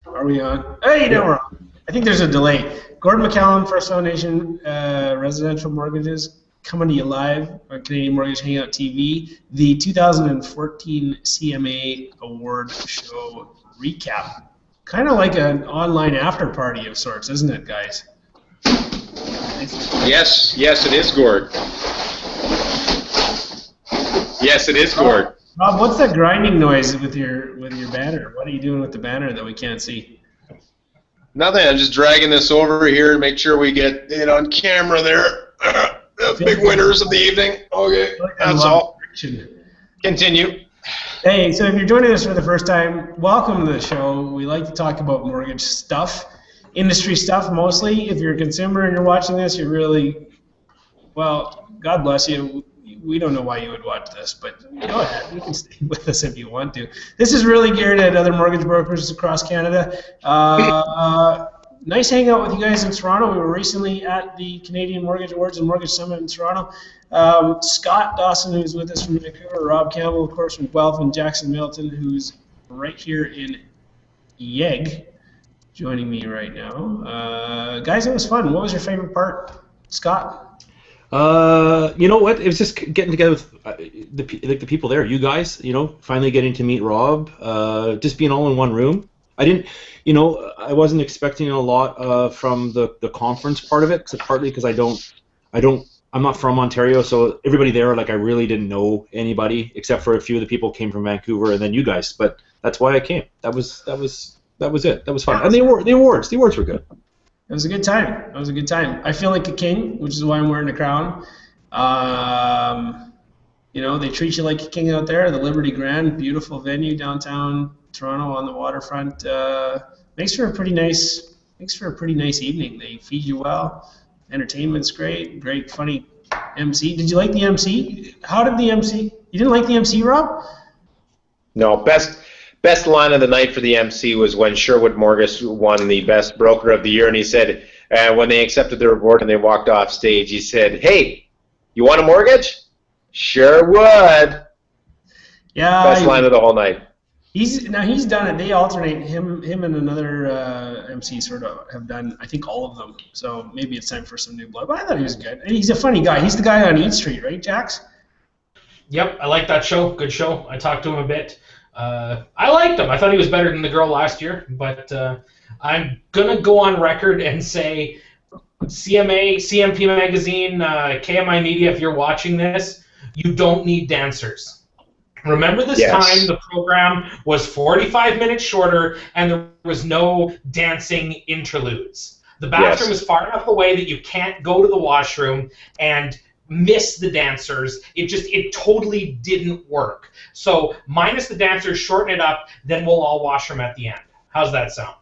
Are we on? Hey, now we're on. I think there's a delay. Gordon McCallum, First Foundation Residential Mortgages, coming to you live on Canadian Mortgage Hangout TV. The 2014 CMA Award Show recap. Kind of like an online after party of sorts, isn't it, guys? Yes, it is, Gord. Yes, it is, Gord. Rob, what's that grinding noise with your banner? What are you doing with the banner that we can't see? Nothing. I'm just dragging this over here to make sure we get it on camera there. The big winners of the evening. Okay, that's all. Continue. Hey, so if you're joining us for the first time, welcome to the show. We like to talk about mortgage stuff, industry stuff mostly. If you're a consumer and you're watching this, you're really, well, God bless you. We don't know why you would watch this, but go ahead. You can stay with us if you want to. This is really geared at other mortgage brokers across Canada. Nice hangout with you guys in Toronto. We were recently at the Canadian Mortgage Awards and Mortgage Summit in Toronto. Scott Dawson, who's with us from Vancouver, Rob Campbell, of course, from Guelph, and Jackson Milton, who's right here in Yegg, joining me right now. Guys, it was fun. What was your favorite part, Scott? You know what? It was just getting together with the people there. You guys, finally getting to meet Rob. Just being all in one room. I wasn't expecting a lot from the conference part of it. Partly because I'm not from Ontario, so everybody there, I really didn't know anybody except for a few of the people came from Vancouver and then you guys. But that's why I came. That was it. That was fun. And the awards were good. It was a good time. I feel like a king, which is why I'm wearing a crown. They treat you like a king out there. The Liberty Grand, beautiful venue downtown Toronto on the waterfront. Makes for a pretty nice evening. They feed you well. Entertainment's great, funny MC. Did you like the MC? How did the MC? You didn't like the MC, Rob? No, best line of the night for the MC was when Sherwood Mortgage won the Best Broker of the Year, and he said, when they accepted their award and they walked off stage, he said, "Hey, you want a mortgage? Sure would." Yeah. Best line of the whole night. He's done it. They alternate. Him and another MC sort of have done, I think, all of them. So maybe it's time for some new blood. But I thought he was good. And he's a funny guy. He's the guy on Eat Street, right, Jax? Yep, I like that show. Good show. I talked to him a bit. I liked him. I thought he was better than the girl last year, but I'm going to go on record and say CMA, CMP Magazine, KMI Media, if you're watching this, you don't need dancers. Remember this time the program was 45 minutes shorter and there was no dancing interludes. The bathroom is far enough away that you can't go to the washroom and miss the dancers. It totally didn't work. So minus the dancers, shorten it up, then we'll all wash them at the end. How's that sound?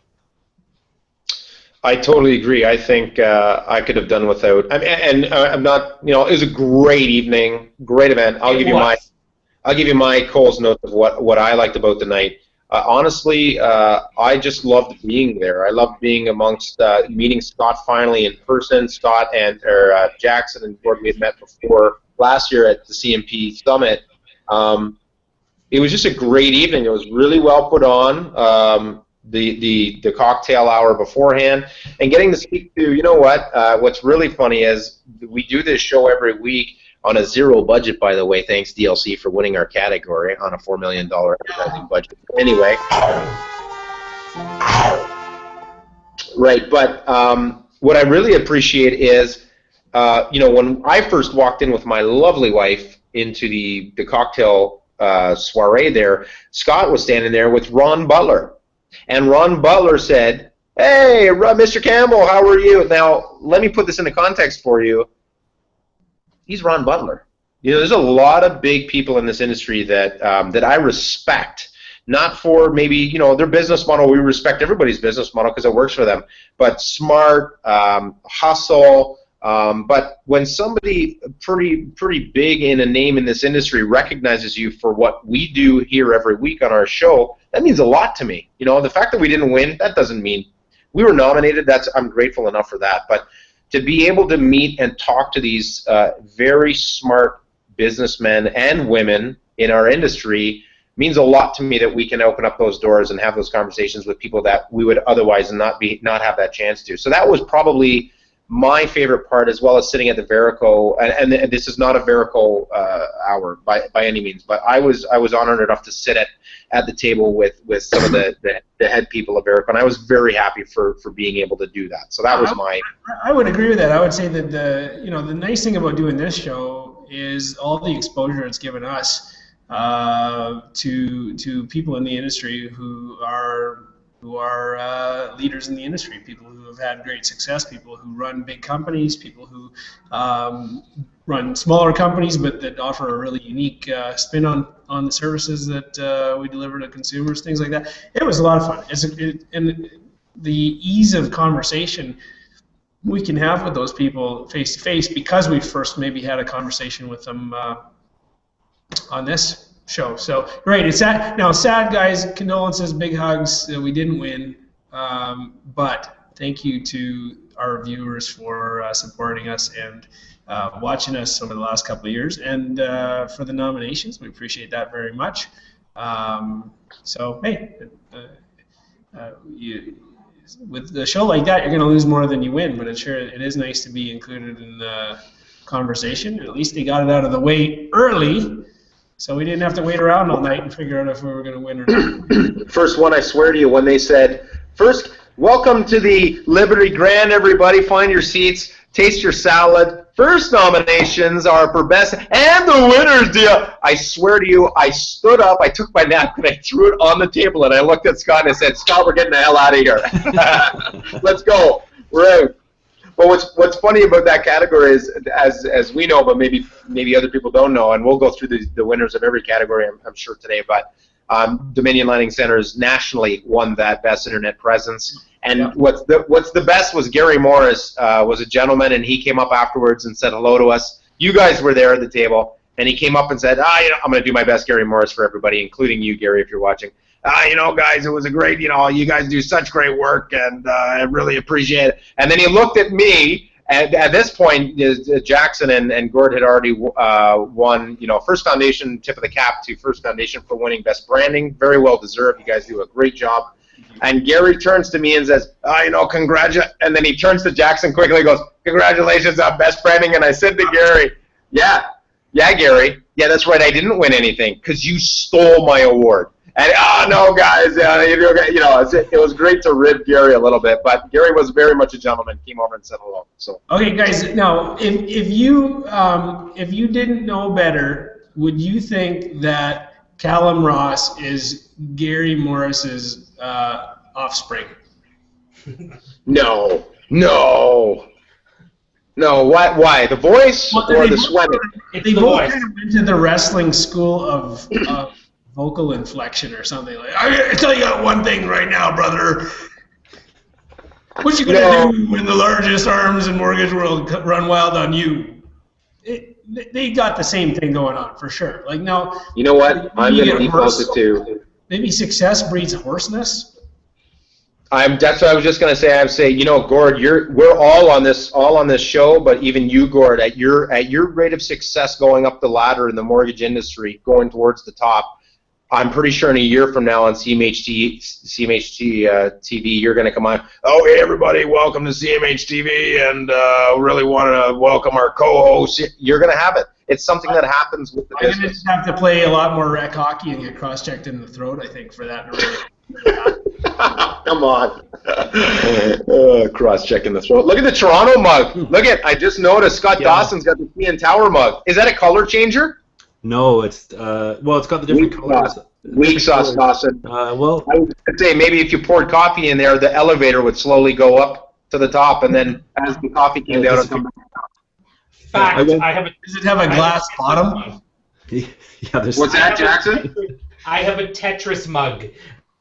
I totally agree. I think I could have done without. I'm not. It was a great evening, great event. I'll give you my Cole's notes of what I liked about the night. Honestly, I just loved being there. I loved being amongst, meeting Scott finally in person. Scott and Jackson and Gordon we had met before last year at the CMP Summit. It was just a great evening. It was really well put on. The cocktail hour beforehand, and getting to speak to, what's really funny is we do this show every week on a zero budget, by the way. Thanks, DLC, for winning our category on a $4 million advertising budget. Anyway. Right, but what I really appreciate is, when I first walked in with my lovely wife into the cocktail soiree there, Scott was standing there with Ron Butler. And Ron Butler said, "Hey, Mr. Campbell, how are you?" Now, let me put this into context for you. He's Ron Butler. There's a lot of big people in this industry that I respect, not for maybe their business model. We respect everybody's business model because it works for them, but smart, hustle. But when somebody pretty big in a name in this industry recognizes you for what we do here every week on our show, that means a lot to me. The fact that we didn't win, that doesn't mean we were nominated. I'm grateful enough for that, but to be able to meet and talk to these very smart businessmen and women in our industry means a lot to me that we can open up those doors and have those conversations with people that we would otherwise not have that chance to. So that was probably my favorite part, as well as sitting at the Verico, and this is not a Verico hour by any means, but I was honored enough to sit at the table with some of the head people of Verico, and I was very happy for being able to do that. So that was I would agree with that. I would say that the nice thing about doing this show is all the exposure it's given us to people in the industry who are leaders in the industry, people who have had great success, people who run big companies, people who run smaller companies but that offer a really unique spin on the services that we deliver to consumers, things like that. It was a lot of fun. And the ease of conversation we can have with those people face to face, because we first maybe had a conversation with them on this show. So right, it's sad. Now, sad guys, condolences, big hugs. We didn't win, but thank you to our viewers for supporting us and watching us over the last couple of years, and for the nominations. We appreciate that very much. So hey, with a show like that, you're going to lose more than you win, but it is nice to be included in the conversation. At least they got it out of the way early, so we didn't have to wait around all night and figure out if we were going to win or not. First one, I swear to you, when they said, first, welcome to the Liberty Grand, everybody, find your seats, taste your salad. First nominations are for best, and the winners, dear. I swear to you, I stood up, I took my napkin, I threw it on the table, and I looked at Scott and I said, Scott, we're getting the hell out of here. Let's go. We're out. Well, what's funny about that category is, as we know, but maybe other people don't know, and we'll go through the winners of every category, I'm sure, today, but Dominion Lending Centers nationally won that Best Internet Presence. And yeah. What's the best was Gary Morris was a gentleman, and he came up afterwards and said hello to us. You guys were there at the table, and he came up and said, I'm going to do my best Gary Morris for everybody, including you, Gary, if you're watching. Guys, it was a great, you guys do such great work, and I really appreciate it. And then he looked at me, and at this point, Jackson and Gord had already won, First Foundation, tip of the cap to First Foundation for winning Best Branding. Very well deserved. You guys do a great job. And Gary turns to me and says, congratulations. And then he turns to Jackson quickly and goes, congratulations on Best Branding. And I said to Gary, yeah, Gary. Yeah, that's right. I didn't win anything because you stole my award. And, no, guys, it was great to rib Gary a little bit. But Gary was very much a gentleman, came over and said hello. So. Okay, guys, now, if you didn't know better, would you think that Callum Ross is Gary Morris's offspring? No. Why? The voice or the sweating? They both kind of went to the wrestling school of vocal inflection or something. Like, I tell you one thing right now, brother. What you gonna do when the largest arms in mortgage world run wild on you? They got the same thing going on for sure. Like now. You know what? I'm gonna default it to. Maybe success breeds hoarseness. That's what I was just gonna say. I would say, Gord, we're all on this show, but even you, Gord, at your rate of success going up the ladder in the mortgage industry, going towards the top, I'm pretty sure in a year from now on CMHT TV, you're going to come on. Oh, hey, everybody, welcome to CMH TV, and really want to welcome our co-host. You're going to have it. It's something that happens with the business. I'm going to have to play a lot more rec hockey and get cross-checked in the throat, I think, for that. Come on. Cross-check in the throat. Look at the Toronto mug. Look at, I just noticed Scott Dawson's got the CN Tower mug. Is that a color changer? No, it's it's got the different colors. Weak sauce, Dawson. I would say maybe if you poured coffee in there, the elevator would slowly go up to the top, and then as the coffee came down, it'd come back down. Fact, does it have a glass bottom? Yeah, what's that, Jackson? I have a Tetris mug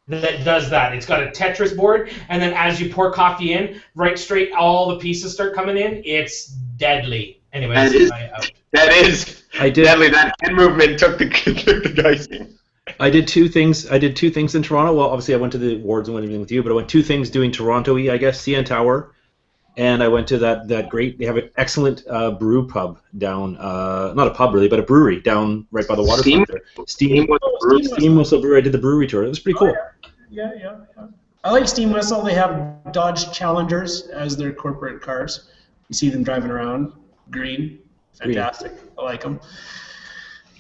that does that. It's got a Tetris board, and then as you pour coffee in, right straight, all the pieces start coming in. It's deadly. Anyways, that is deadly. That hand movement took the guys in. I did two things in Toronto. Well, obviously I went to the awards and went everything with you, but I went two things doing Toronto-y, I guess, CN Tower and I went to that great. They have an excellent brew pub down, not a pub really, but a brewery down right by the waterfront there. Steam Whistle Brewery. I did the brewery tour. It was pretty cool. Yeah. I like Steam Whistle. They have Dodge Challengers as their corporate cars. You see them driving around, green, fantastic. I like them.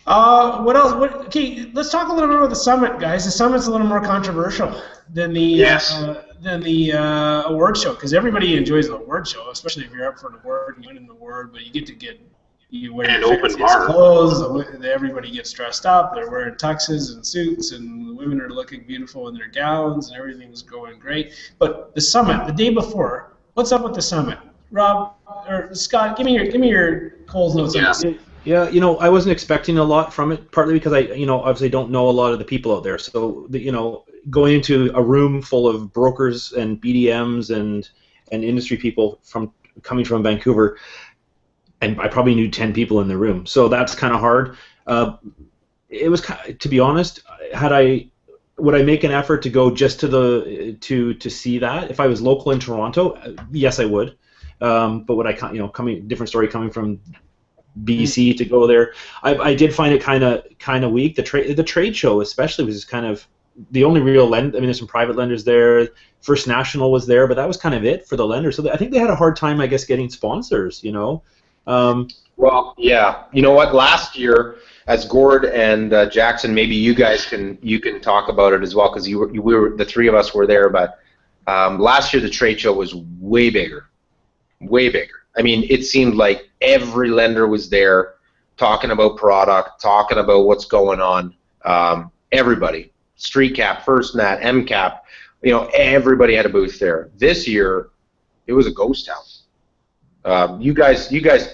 What else? Okay, let's talk a little bit about the summit, guys. The summit's a little more controversial than the award show, because everybody enjoys the award show, especially if you're up for an award and you win an award, but you wear your fanciest clothes. Everybody gets dressed up. They're wearing tuxes and suits, and the women are looking beautiful in their gowns, and everything's going great. But the summit, the day before, what's up with the summit? Rob or Scott, give me your Coles notes on this. Yeah, I wasn't expecting a lot from it, partly because I, obviously don't know a lot of the people out there. So, going into a room full of brokers and BDMs and industry people coming from Vancouver, and I probably knew 10 people in the room. So that's kind of hard. It was, to be honest, would I make an effort to go just to see that? If I was local in Toronto, yes, I would. But would I, different story coming from BC to go there. I did find it kind of weak. The trade show especially was kind of the only real lend. I mean, there's some private lenders there. First National was there, but that was kind of it for the lenders. So I think they had a hard time, I guess, getting sponsors. Well, yeah. You know what? Last year, as Gord and Jackson, maybe you guys can talk about it as well, because we were the three of us were there. But last year the trade show was way bigger. I mean, it seemed like every lender was there talking about product, talking about what's going on. Everybody, StreetCap, FirstNat, MCap, everybody had a booth there. This year, it was a ghost town. You guys,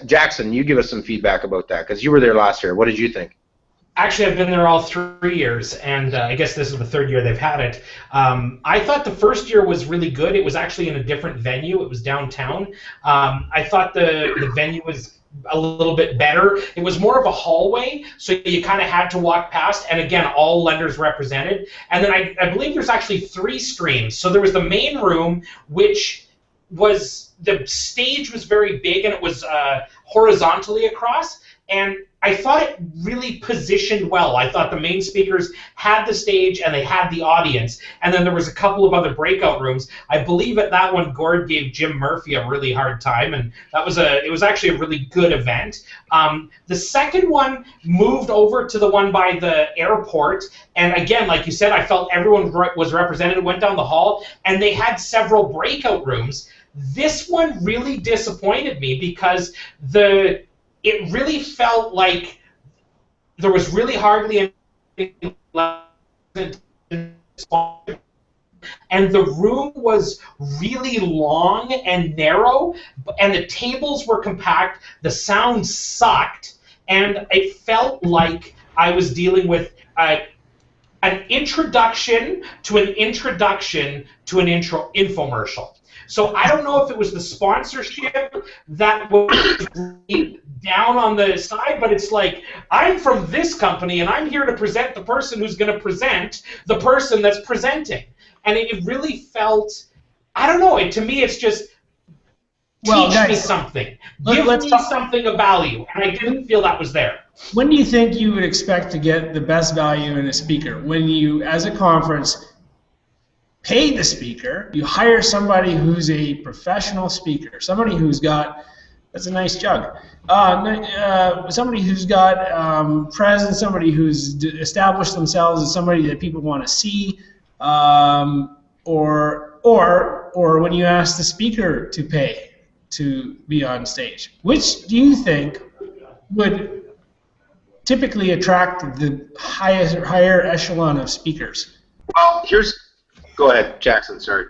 Jackson, you give us some feedback about that, because you were there last year. What did you think? Actually, I've been there all 3 years, and I guess this is the third year they've had it. I thought the first year was really good. It was actually in a different venue. It was downtown. I thought the venue was a little bit better. It was more of a hallway, so you kind of had to walk past, and again, all lenders represented. And then I believe there's actually 3 streams. So there was the main room, which was, the stage was very big, and it was horizontally across, and I thought it really positioned well. I thought the main speakers had the stage and they had the audience, and then there was a couple of other breakout rooms. I believe at that one, Gord gave Jim Murphy a really hard time, and it was actually a really good event. The second one moved over to the one by the airport, and again, like you said, I felt everyone was represented. Went down the hall, and they had several breakout rooms. This one really disappointed me because it really felt like there was really hardly anything left, and the room was really long and narrow, and the tables were compact, the sound sucked, and it felt like I was dealing with an introduction to an introduction to an infomercial. So I don't know if it was the sponsorship that was down on the side, but it's like, I'm from this company, and I'm here to present the person who's going to present the person that's presenting. And it really felt, I don't know, to me it's just, teach me something. Give me something of value. And I didn't feel that was there. When do you think you would expect to get the best value in a speaker? When you, as a conference, pay the speaker, you hire somebody who's a professional speaker, somebody who's got, that's a nice jug, somebody who's got presence, somebody who's established themselves as somebody that people want to see, or when you ask the speaker to pay to be on stage. Which do you think would typically attract the higher echelon of speakers? Well, go ahead, Jackson, sorry.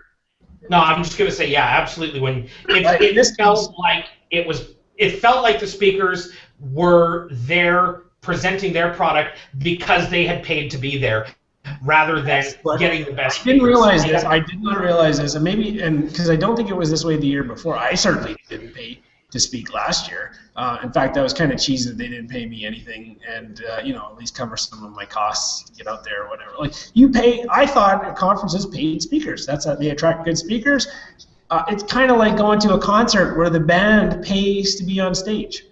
No, I'm just going to say, yeah, absolutely. When it felt like it felt like the speakers were there presenting their product because they had paid to be there, rather than getting the best. I didn't realize this. I did not realize this, and because I don't think it was this way the year before. I certainly didn't pay to speak last year. In fact, I was kind of cheesed that they didn't pay me anything, and at least cover some of my costs to get out there or whatever. Like, you pay. I thought conferences paid speakers. That's how they attract good speakers. It's kind of like going to a concert where the band pays to be on stage.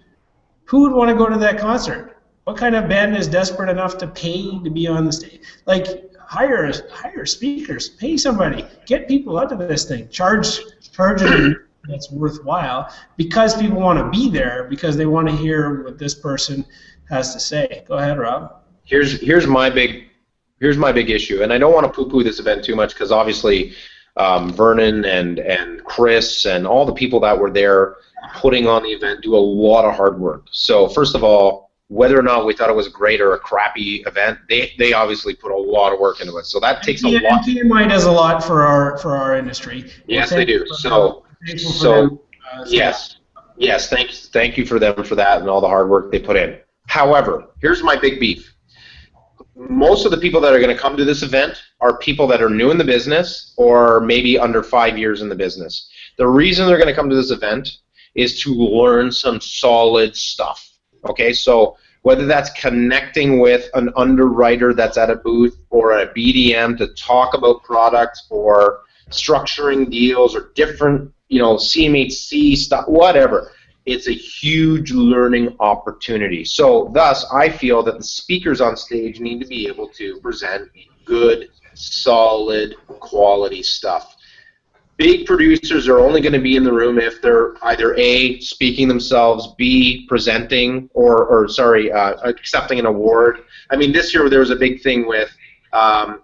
Who would want to go to that concert? What kind of band is desperate enough to pay to be on the stage? Like, hire speakers, pay somebody, get people out of this thing, charge them that's worthwhile, because people want to be there, because they want to hear what this person has to say. Go ahead, Rob. Here's my big issue, and I don't want to poo-poo this event too much, because obviously Vernon and Chris and all the people that were there putting on the event do a lot of hard work. So first of all, whether or not we thought it was great or a crappy event, they obviously put a lot of work into it. So that takes a lot. PMI does a lot for our industry. Yes, they do. So yes, thank you for them for that and all the hard work they put in. However, here's my big beef. Most of the people that are going to come to this event are people that are new in the business or maybe under 5 years in the business. The reason they're going to come to this event is to learn some solid stuff. Okay, so whether that's connecting with an underwriter that's at a booth or a BDM to talk about products or structuring deals or different, CMHC stuff, whatever. It's a huge learning opportunity. So thus, I feel that the speakers on stage need to be able to present good, solid, quality stuff. Big producers are only going to be in the room if they're either A, speaking themselves, B, presenting, or accepting an award. I mean, this year there was a big thing with,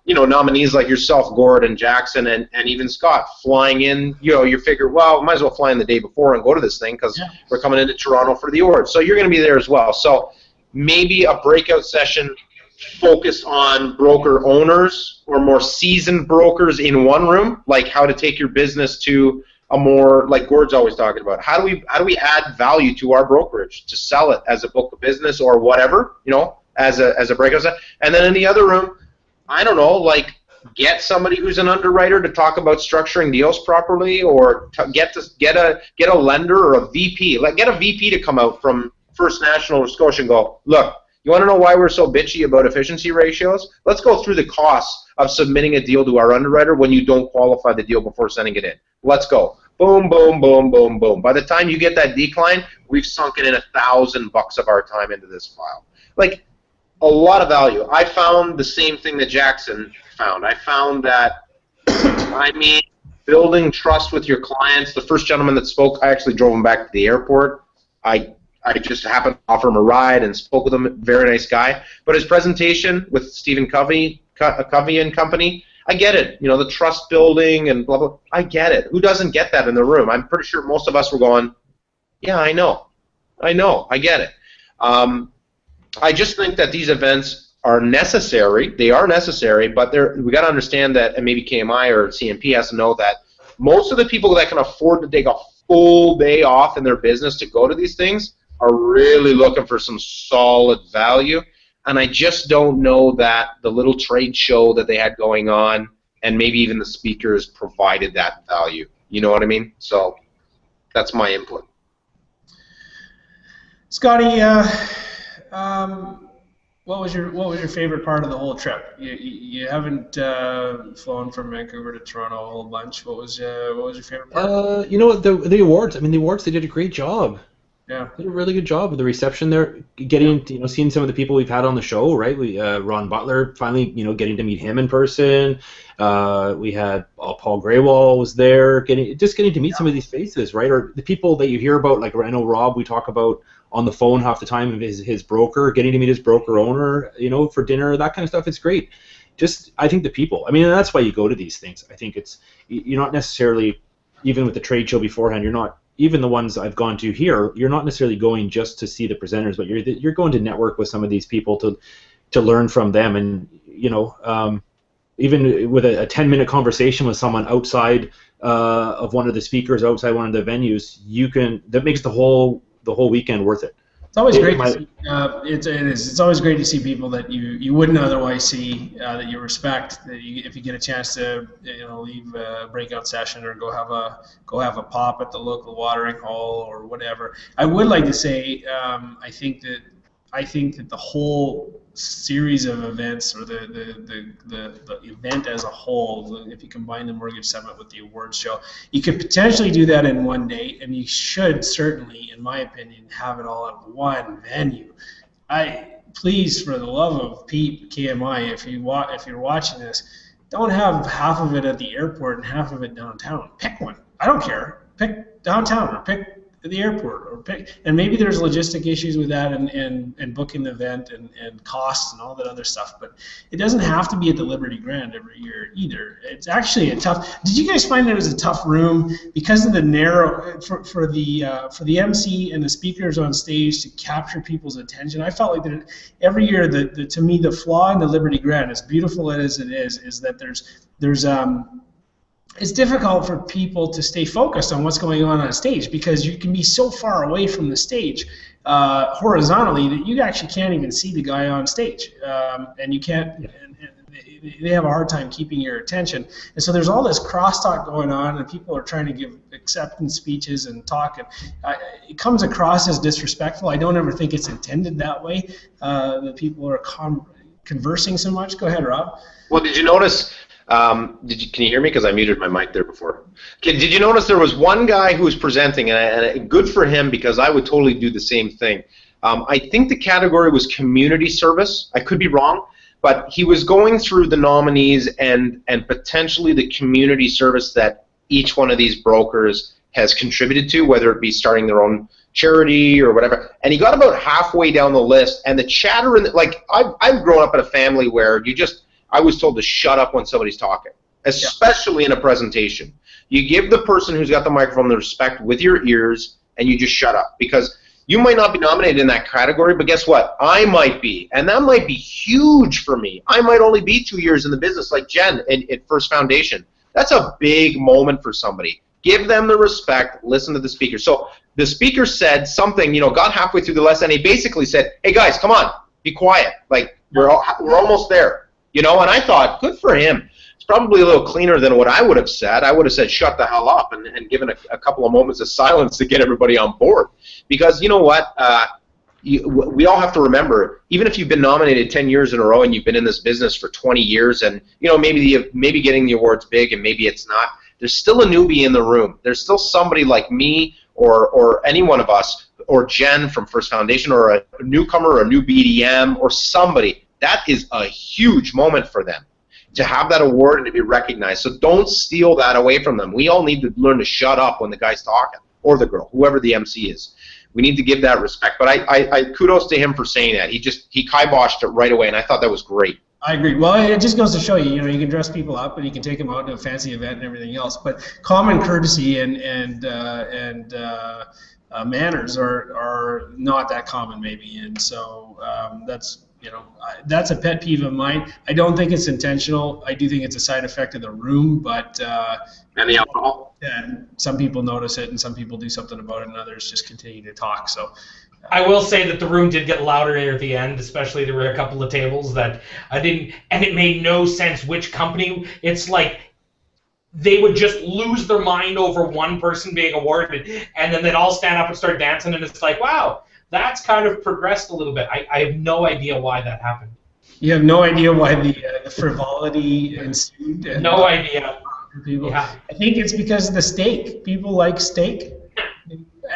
nominees like yourself, Gordon, Jackson, and even Scott flying in. You figure, well, might as well fly in the day before and go to this thing because we're coming into Toronto for the awards. So you're going to be there as well. So maybe a breakout session focused on broker owners or more seasoned brokers in one room, like how to take your business to a more, like Gord's always talking about, how do we add value to our brokerage to sell it as a book of business or whatever, as a breakout session. And then in the other room, I don't know, like get somebody who's an underwriter to talk about structuring deals properly, or get a lender or a VP. Like get a VP to come out from First National or Scotia and go, look, you want to know why we're so bitchy about efficiency ratios? Let's go through the costs of submitting a deal to our underwriter when you don't qualify the deal before sending it in. Let's go. Boom, boom, boom, boom, boom. By the time you get that decline, we've sunken in $1,000 of our time into this file. Like, a lot of value. I found the same thing that Jackson found. I found that, building trust with your clients. The first gentleman that spoke, I actually drove him back to the airport. I just happened to offer him a ride and spoke with him. Very nice guy. But his presentation with Stephen Covey and company, I get it. The trust building and blah, blah. I get it. Who doesn't get that in the room? I'm pretty sure most of us were going, yeah, I know. I get it. I just think that these events are necessary. They are necessary, but we got to understand that, and maybe KMI or CMP has to know that most of the people that can afford to take a full day off in their business to go to these things are really looking for some solid value. And I just don't know that the little trade show that they had going on and maybe even the speakers provided that value. You know what I mean? So that's my input. Scotty, what was your favorite part of the whole trip? You haven't flown from Vancouver to Toronto a whole bunch. What was your favorite part? The awards. I mean, the awards, they did a great job. Yeah, they did a really good job with the reception there. Getting seeing some of the people we've had on the show, right? We Ron Butler, finally getting to meet him in person. We had Paul Graywall was there. Getting to meet some of these faces, right? Or the people that you hear about, like I know Rob, we talk about on the phone half the time of his broker, getting to meet his broker owner, for dinner, that kind of stuff. It's great. I think the people. I mean, and that's why you go to these things. I think you're not necessarily, even with the trade show beforehand, you're not. Even the ones I've gone to here, you're not necessarily going just to see the presenters, but you're going to network with some of these people to learn from them, and even with a 10-minute conversation with someone outside of one of the speakers, outside one of the venues, that makes the whole weekend worth it. It's always great to see. It's always great to see people that you wouldn't otherwise see, that you respect. That if you get a chance to leave a breakout session or go have a pop at the local watering hole or whatever. I would like to say I think that the whole series of events, or the event as a whole, if you combine the Mortgage Summit with the awards show, you could potentially do that in one day, and you should certainly, in my opinion, have it all at one venue. Please, for the love of Pete, KMI, if you're watching this, don't have half of it at the airport and half of it downtown. Pick one. I don't care. Pick downtown or pick the airport, or and maybe there's logistic issues with that and booking the event and costs and all that other stuff, but it doesn't have to be at the Liberty Grand every year either. It's actually a tough. Did you guys find it was a tough room because of the narrow for the MC and the speakers on stage to capture people's attention? I felt like that every year to me the flaw in the Liberty Grand, as beautiful as it is that there's it's difficult for people to stay focused on what's going on stage, because you can be so far away from the stage horizontally that you actually can't even see the guy on stage, and you can't. And they have a hard time keeping your attention, and so there's all this crosstalk going on, and people are trying to give acceptance speeches and talk, and it comes across as disrespectful. I don't ever think it's intended that way. That people are conversing so much. Go ahead, Rob. Well, did you notice? Can you hear me? Because I muted my mic there before. Did you notice there was one guy who was presenting, and good for him, because I would totally do the same thing. I think the category was community service. I could be wrong, but he was going through the nominees and potentially the community service that each one of these brokers has contributed to, whether it be starting their own charity or whatever. And he got about halfway down the list, and the chatter I've grown up in a family where I was told to shut up when somebody's talking, especially in a presentation. You give the person who's got the microphone the respect with your ears, and you just shut up, because you might not be nominated in that category, but guess what? I might be, and that might be huge for me. I might only be 2 years in the business, like Jen at First Foundation. That's a big moment for somebody. Give them the respect, listen to the speaker. So the speaker said something, got halfway through the list, and he basically said, hey guys, come on, be quiet. Like, we're almost there. And I thought, good for him. It's probably a little cleaner than what I would have said. I would have said, shut the hell up, and given a couple of moments of silence to get everybody on board. Because you know what? We all have to remember, even if you've been nominated 10 years in a row and you've been in this business for 20 years, and maybe getting the award's big and maybe it's not, there's still a newbie in the room. There's still somebody like me or any one of us, or Jen from First Foundation, or a newcomer or a new BDM or somebody. That is a huge moment for them to have that award and to be recognized. So don't steal that away from them. We all need to learn to shut up when the guy's talking, or the girl, whoever the MC is. We need to give that respect. But I kudos to him for saying that. He kiboshed it right away, and I thought that was great. I agree. Well, it just goes to show you, you can dress people up and you can take them out to a fancy event and everything else. But common courtesy and manners are not that common, maybe. And so that's a pet peeve of mine. I don't think it's intentional. I do think it's a side effect of the room, but and the alcohol. And some people notice it, and some people do something about it, and others just continue to talk. So I will say that the room did get louder at the end, especially there were a couple of tables that I didn't, and it made no sense which company. It's like they would just lose their mind over one person being awarded, and then they'd all stand up and start dancing, and it's like, wow, that's kind of progressed a little bit. I have no idea why that happened. You have no idea why the frivolity ensued? No idea. People. Yeah. I think it's because of the steak. People like steak.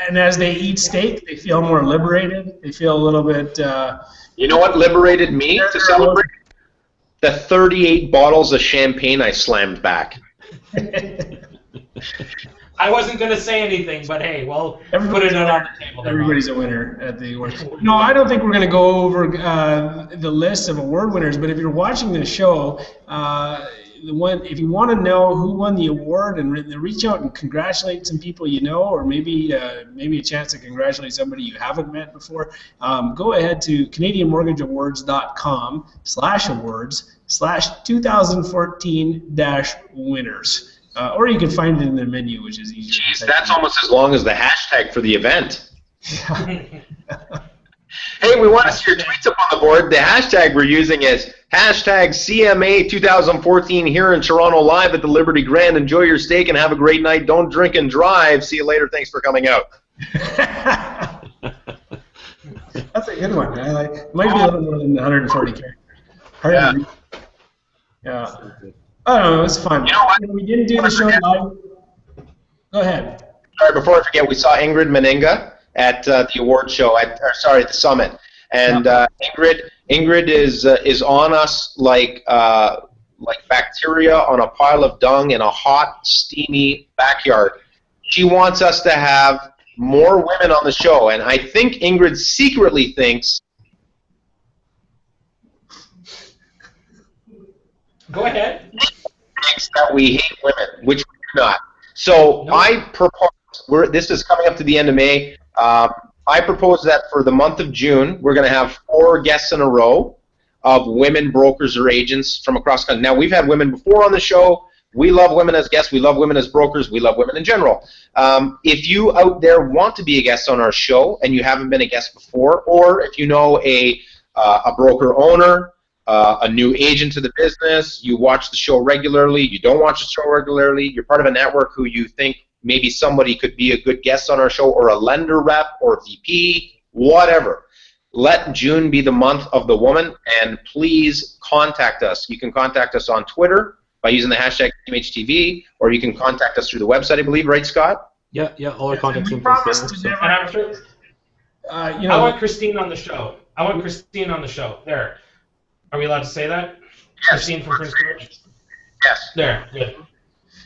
And as they eat steak, they feel more liberated. They feel a little bit... you know what liberated me to celebrate? The 38 bottles of champagne I slammed back. I wasn't going to say anything, but hey, well, put it on the table. Everybody's a winner at the awards. No, I don't think we're going to go over the list of award winners, but if you're watching the show, if you want to know who won the award and reach out and congratulate some people you know, or maybe a chance to congratulate somebody you haven't met before, go ahead to CanadianMortgageAwards.com/awards/2014-winners. Or you can find it in the menu, which is easier. Jeez, that's almost as long as the hashtag for the event. Hey, we want to see your tweets up on the board. The hashtag we're using is #CMA 2014 here in Toronto, live at the Liberty Grand. Enjoy your steak and have a great night. Don't drink and drive. See you later. Thanks for coming out. That's a good one. I like. It might be a little more than 140 characters. Hard to read. Yeah. I don't know. It was fun. You know what? We didn't do the show live. Go ahead. Sorry, before I forget, we saw Ingrid Meninga at the award show at the summit, and Ingrid is on us like bacteria on a pile of dung in a hot, steamy backyard. She wants us to have more women on the show, and I think Ingrid secretly thinks. Go ahead. Thinks that we hate women, which we do not. So No. I propose. This is coming up to the end of May. I propose that for the month of June, we're going to have 4 guests in a row of women brokers or agents from across the country. Now, we've had women before on the show. We love women as guests. We love women as brokers. We love women in general. If you out there want to be a guest on our show and you haven't been a guest before, or if you know a broker owner, a new agent to the business, you watch the show regularly, you don't watch the show regularly, you're part of a network who you think maybe somebody could be a good guest on our show, or a lender rep, or VP, whatever. Let June be the month of the woman, and please contact us. You can contact us on Twitter by using the hashtag TeamHTV, or you can contact us through the website, I believe, right, Scott? Yeah, all our contact We info. promised to never. And I'm sure, You I know, want Christine on the show. There. Are we allowed to say that? Yes. Christine from Prince George? Yes. There. Good.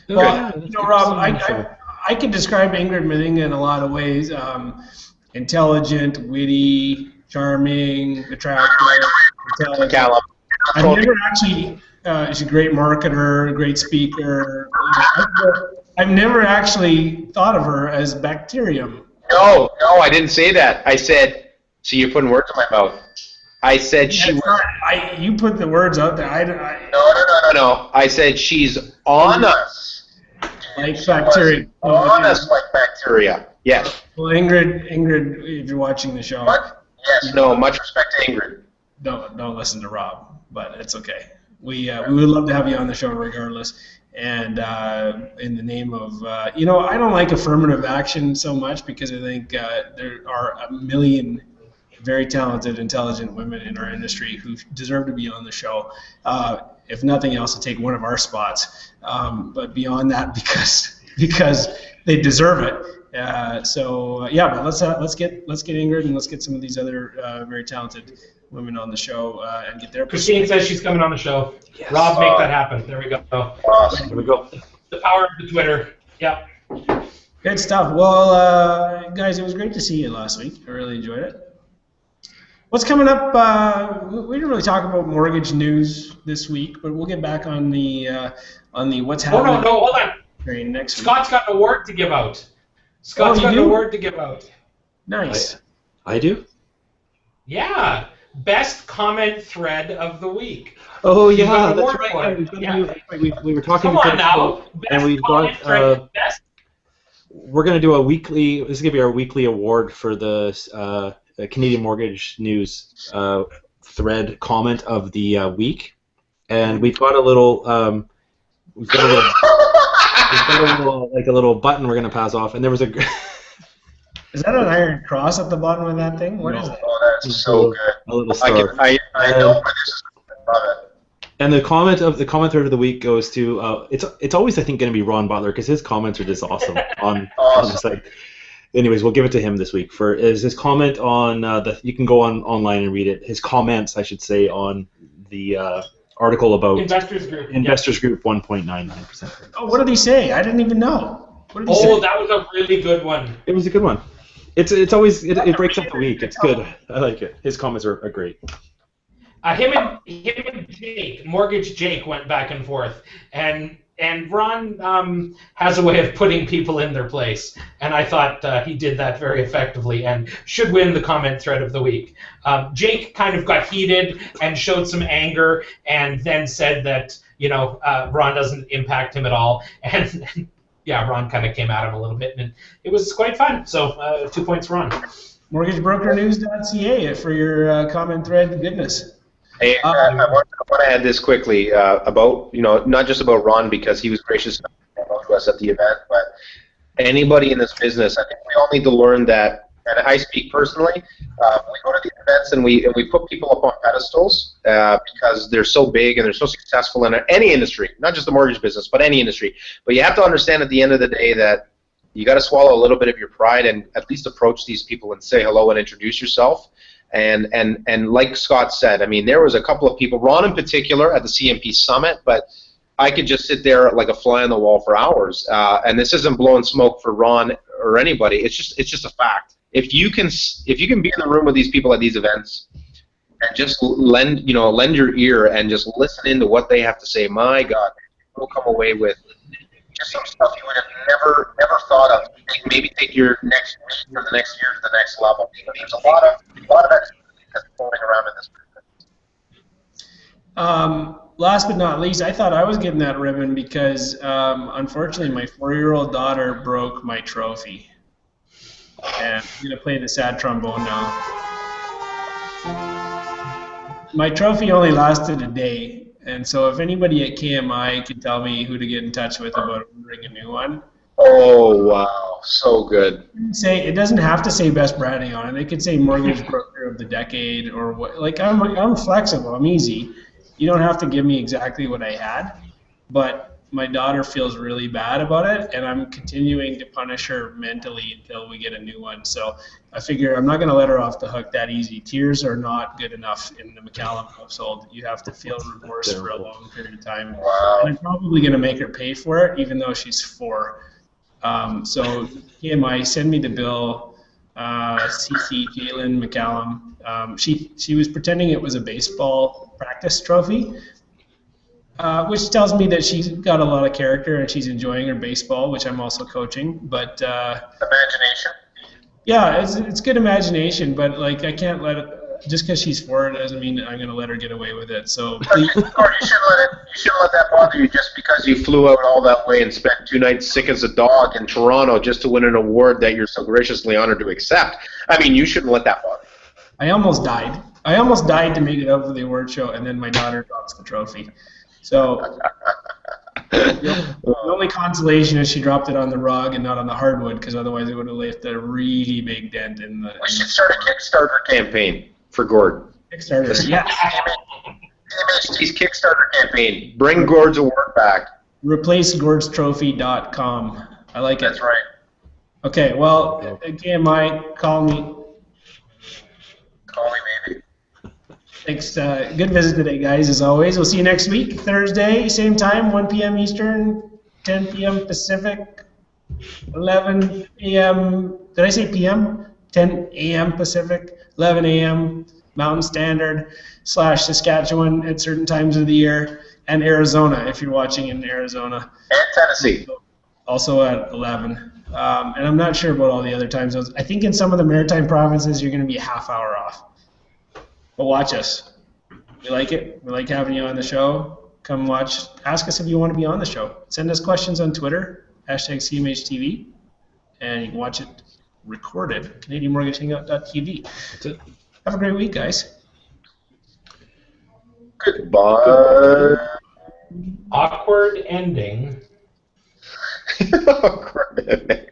well, Rob, I could describe Ingrid Meninga in a lot of ways. Intelligent, witty, charming, attractive, intelligent. Callum. I've never actually. She's a great marketer, a great speaker. I've never actually thought of her as bacterium. No, I didn't say that. I said, see, you're putting words in my mouth. I said she was. You put the words out there. No. I said she's on us. Like bacteria. On us like bacteria. Yes. Well, Ingrid, if you're watching the show, What? Yes. No. Much respect to Ingrid. don't listen to Rob, but it's okay. We would love to have you on the show regardless. And in the name of, I don't like affirmative action so much because I think there are a million very talented, intelligent women in our industry who deserve to be on the show. If nothing else, to take one of our spots. But beyond that, because they deserve it. But let's get Ingrid and let's get some of these other very talented women on the show and get their. Christine says she's coming on the show. Yes. Rob, make that happen. There we go. Awesome. Here we go. The power of the Twitter. Yep. Good stuff. Well, guys, it was great to see you last week. I really enjoyed it. What's coming up? We didn't really talk about mortgage news this week, but we'll get back on the what's happening. No, hold on. Next week. Scott's got an award to give out. Scott's got an award to give out. Nice. I do? Yeah. Best comment thread of the week. Oh, You've yeah, got an that's award right. for it. We were talking Come on now. and Best we've comment got thread. Best. we're going to do a weekly, this is going to be our weekly award for the Canadian Mortgage News thread comment of the week. And we've got a little we've got a little button we're going to pass off, and there was a Is that an iron cross at the bottom of that thing? What is that? Oh, that's so good. a little star. I know where this is. I love it. And the comment thread of the week goes to it's always, I think, going to be Ron Butler, because his comments are just awesome on the site. Anyways, we'll give it to him this week for his comment on you can go online and read it. His comments, I should say, on the article about Investors Group. Investors Group 1.99%. Oh, what did he say? I didn't even know. What did he say? Oh, that was a really good one. It was a good one. It's always it breaks up the week. It's good. I like it. His comments are great. Him and Jake, Mortgage Jake, went back and forth, and Ron has a way of putting people in their place, and I thought he did that very effectively and should win the comment thread of the week. Jake kind of got heated and showed some anger, and then said that Ron doesn't impact him at all, and yeah, Ron kind of came at him a little bit, and it was quite fun. So 2 points, Ron. MortgageBrokerNews.ca for your comment thread goodness. Hey, I want to add this quickly about, not just about Ron, because he was gracious enough to us at the event, but anybody in this business, I think we all need to learn that and I speak personally, we go to these events and we put people up on pedestals because they're so big and they're so successful in any industry, not just the mortgage business, but any industry. But you have to understand at the end of the day that you got to swallow a little bit of your pride and at least approach these people and say hello and introduce yourself. And like Scott said, I mean, there was a couple of people, Ron in particular, at the CMP Summit, but I could just sit there like a fly on the wall for hours. And this isn't blowing smoke for Ron or anybody. It's just a fact. If you can be in the room with these people at these events and just lend your ear and just listen into what they have to say, my God, you'll come away with just some stuff you would have never thought of. Maybe take your next week or the next year to the next level. There's a lot of expertise that's floating around in this business. Last but not least, I thought I was getting that ribbon because unfortunately my 4-year-old daughter broke my trophy. And I'm going to play the sad trombone now. My trophy only lasted a day, and so if anybody at KMI could tell me who to get in touch with about ordering a new one. Oh, wow. So good. It doesn't have to say best branding on it. It could say mortgage broker of the decade or what. Like, I'm flexible. I'm easy. You don't have to give me exactly what I had, but my daughter feels really bad about it, and I'm continuing to punish her mentally until we get a new one. So I figure I'm not going to let her off the hook that easy. Tears are not good enough in the McCallum household. You have to feel remorse for a long period of time. Wow. And I'm probably going to make her pay for it, even though she's 4. So KMI, send me the bill. CC Jalen McCallum. She was pretending it was a baseball practice trophy, which tells me that she's got a lot of character and she's enjoying her baseball, which I'm also coaching. But Imagination. Yeah, it's good imagination, but like I can't let it. Just because she's 4 doesn't mean I'm going to let her get away with it. So you shouldn't let that bother you just because you flew out all that way and spent 2 nights sick as a dog in Toronto just to win an award that you're so graciously honored to accept. I mean, you shouldn't let that bother you. I almost died. I almost died to make it up for the award show, and then my daughter drops the trophy. So the only consolation is she dropped it on the rug and not on the hardwood, because otherwise it would have left a really big dent in the. We should start a Kickstarter campaign for Gord. Kickstarter, yeah. CMHT's Kickstarter campaign. Bring Gord's award back. ReplaceGordsTrophy.com. I like it. That's right. Okay, well, again, Mike, call me. Call me maybe. Thanks. Good visit today, guys, as always. We'll see you next week, Thursday, same time, 1 p.m. Eastern, 10 p.m. Pacific, 11 a.m. Did I say p.m.? 10 a.m. Pacific, 11 a.m. Mountain Standard / Saskatchewan at certain times of the year, and Arizona if you're watching in Arizona. And Tennessee. Also at 11. And I'm not sure about all the other time zones. I think in some of the maritime provinces you're going to be a half hour off. But watch us. We like it. We like having you on the show. Come watch. Ask us if you want to be on the show. Send us questions on Twitter, #CMHTV, and you can watch it recorded, CanadianMortgageHangout.tv. That's it. Have a great week, guys. Goodbye. Awkward ending. Awkward ending.